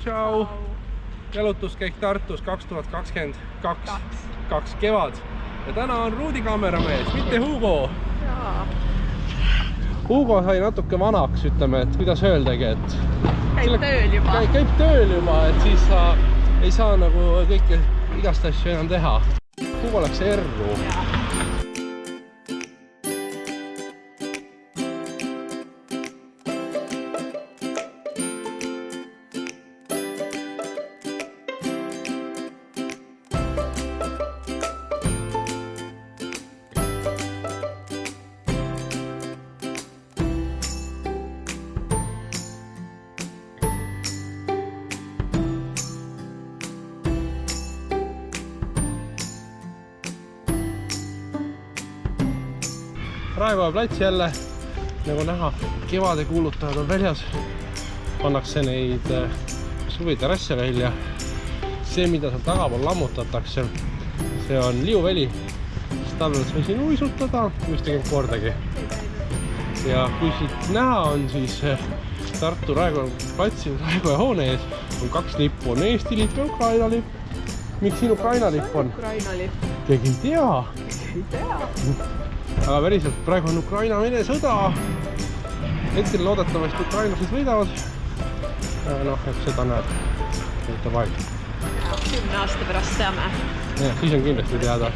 Tšau! Jalutuskäik Tartus 2022 kevad. Ja täna on Ruudi kaameramees, mitte Hugo. Hugo sai natuke vanaks, ütleme, et kuidas öeldagi, et käib tööl juba, et siis sa ei saa nagu kõike igast asju enam teha. Hugo läks erru. Raekoja plats jälle, nagu näha, kevade kuulutajad on väljas. Pannakse neid suviterasse välja. See, mida seal tagapool lammutatakse, see on liuväli. Talvel sai siin uisutada, mis tegelikult kordagi. Ja kui siit näha on, siis Tartu Raekoja platsi Raekoja hoone ees on 2 lippu. On Eesti lipp ja Ukraina lipp. Miks siin Ukraina lipp on? Keegi ei tea. Aga päriselt, praegu on Ukraina-Vene sõda. Hetkel loodetavasti ukrainlased võidavad. Noh, et seda näeb. Võita vaid. 10 aasta pärast teame. Ja, siis on kindlasti teada.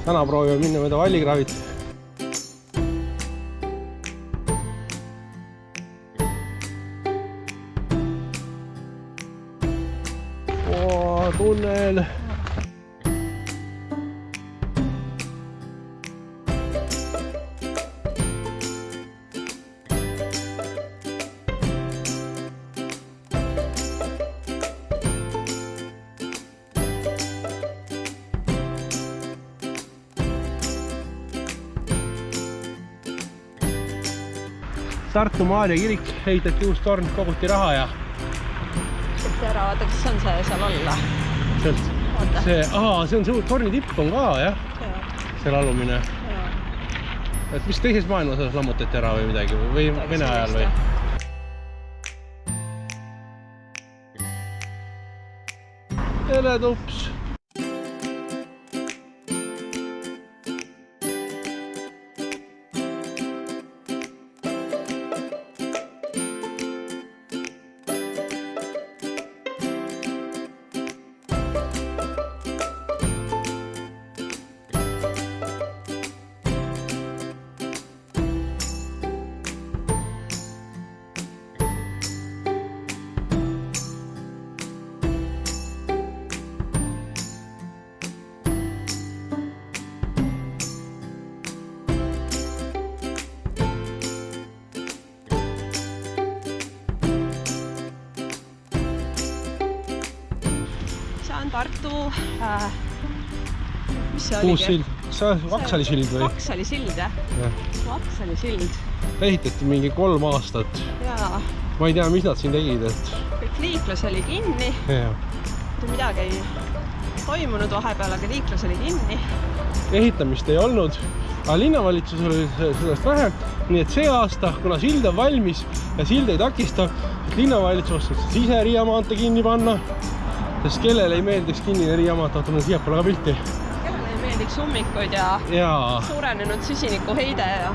Täna proovime minna mööda Valligravit. Tunnel. Tartu Maarja kirik ehitati uus torn, koguti raha ja ära, vaata, kas on see seal alla? See on see torni tipp on ka, jah? Seal alumine. Et mis teises maailmasõjas lammutati ära või midagi? Või Vene ajal või? Tere tups! Tartu, mis see oligi? Uus sild, Vaksali sild või? Vaksali sild, jah. Vaksali sild. Ehitati mingi 3 aastat. Jaa. Ma ei tea, mis nad siin tegid, et... Kõik liiklus oli kinni. Midagi ei toimunud vahepeal, aga liiklus oli kinni. Ehitamist ei olnud, aga linnavalitsus oli sellest vähe. Nii et see aasta, kuna sild on valmis ja sild ei takista, linnavalitsus saaks ise Riia maantee kinni panna. Sest kellele ei meeldiks kinnine Riia maantee, vaatame siiapoole ka pilti. Kellele ei meeldiks ummikud ja suurenenud süsinikuheide ja...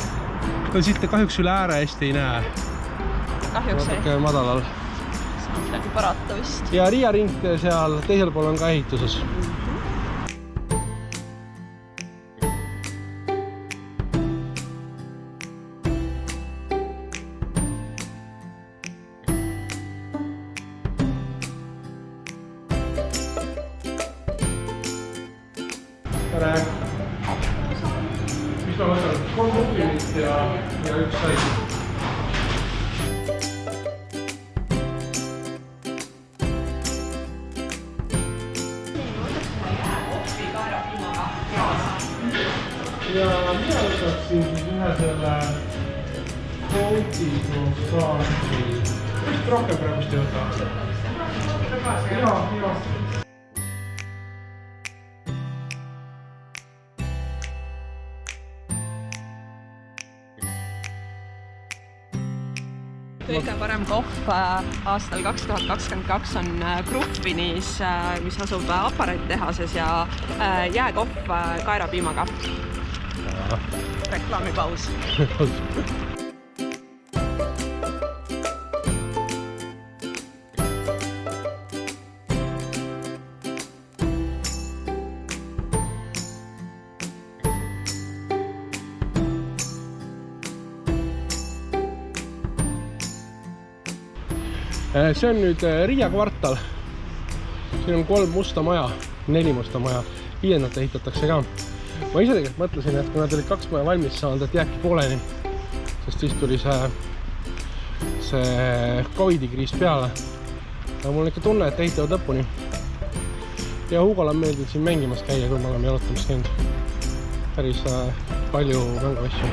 No siit kahjuks üle ääre hästi ei näe. Kahjuks ei. Natuke madalal. See on midagi parata vist. Ja Riia ringtee seal teisel pool on ka ehituses. Tere! Mis ma võtan? 3 kuplimit ja 1 sai. Ja mina võtaksin siis ühe selle koodikroissantsi. Vist rohkem praegust ei võta. kõige parem kohv aastal 2022 on Gruppinis, mis asub aparaaditehases ja jääkohv kaerapiimaga. Reklaamipaus. See on nüüd Riia kvartal. Siin on 3 musta maja, 4 musta maja, 5. ehitatakse ka. Ma ise tegelikult mõtlesin, et kui nad olid 2 maja valmis saanud, et jääbki pooleni, sest siis tuli see Covidi kriis peale. Aga mul on ikka tunne, et ehitavad lõpuni. Ja Hugol on meeldinud siin mängimas käia, kui me oleme jalutamas käinud. Päris palju mänguasju.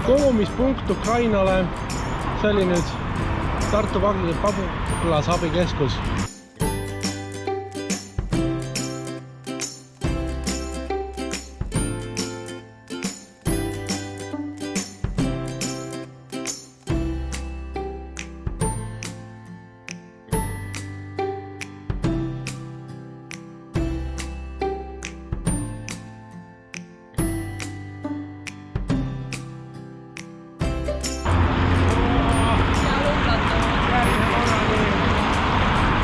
Kogumispunkt Ukrainale, see oli nüüd Tartu Paglas abikeskus.